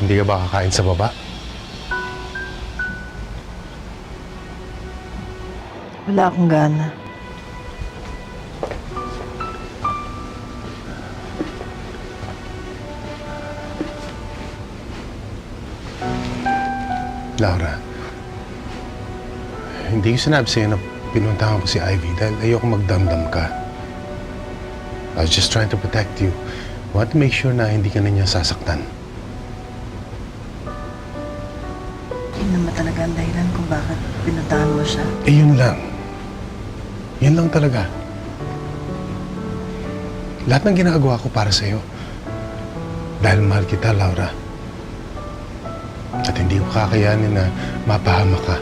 Hindi ka ba kakain sa baba? Wala akong gana. Laura, hindi ko sinabi sa'yo na pinuntahan ko si Ivy dahil ayoko magdamdam ka. I was just trying to protect you. I want to make sure na hindi ka na niya sasaktan. Yun naman talaga ang dahilan kung bakit pinuntahan mo siya. Eh, yun lang. Yun lang talaga. Lahat ng ginagawa ko para sa'yo. Dahil mahal kita, Laura. At hindi ko kakayanin na mapahamak ka.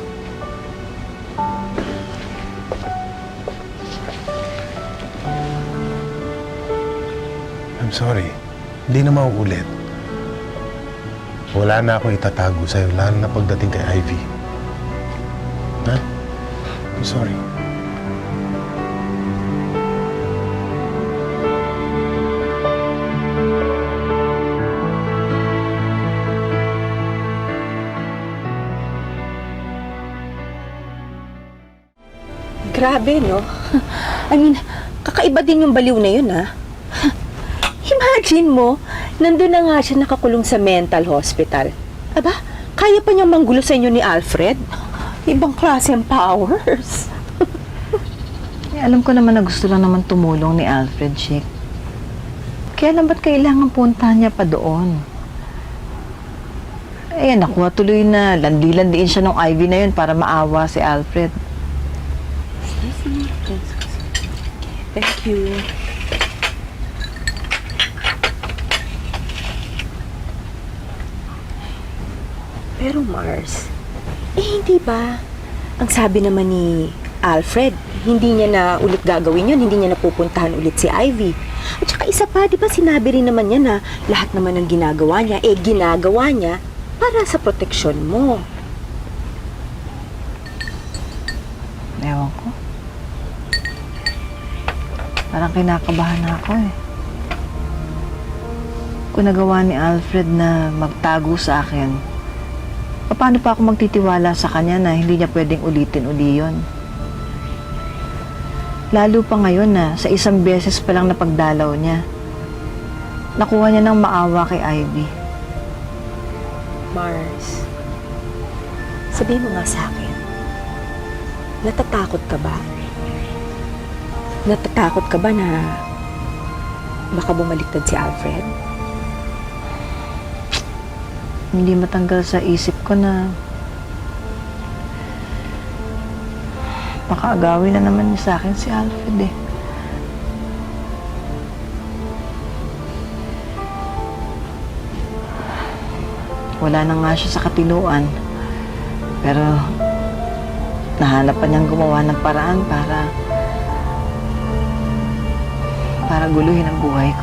I'm sorry. Hindi na mauulit. Wala na akong itatago sa'yo, lalo na pagdating kay Ivy. Ha? I'm sorry. Grabe, no? I mean, kakaiba din yung baliw na yun, ha? Imagine mo, nandun na nga siya nakakulong sa mental hospital. Aba, kaya pa niyang manggulo sa inyo ni Alfred? Ibang klase ang powers. Alam ko naman na gusto lang naman tumulong ni Alfred, Chick. Kaya lang ba't kailangan puntahan niya pa doon? Eh, nakuha tuloy na landi-landiin siya ng Ivy na yun para maawa si Alfred. Thank you. Pero Mars, hindi ba? Ang sabi naman ni Alfred, hindi niya na ulit gagawin yun, hindi niya napupuntahan ulit si Ivy. At saka isa pa, di ba sinabi rin naman niya na lahat naman ng ginagawa niya, ginagawa niya para sa proteksyon mo. Ewan ko. Parang kinakabahan na ako eh. Kung nagawa ni Alfred na magtago sa akin, paano pa ako magtitiwala sa kanya na hindi niya pwedeng ulitin uli yun? Lalo pa ngayon na sa isang beses pa lang na pagdalaw niya, nakuha niya ng maawa kay Ivy. Mars, sabihin mo nga sa akin, natatakot ka ba? Natatakot ka ba na baka bumaliktad si Alfred? Hindi matanggal sa isip ko na baka agawin na naman niya sa akin si Alfred eh. Wala na nga siya sa katinuan. Pero nahanap pa niyang gumawa ng paraan para guluhin ang buhay ko.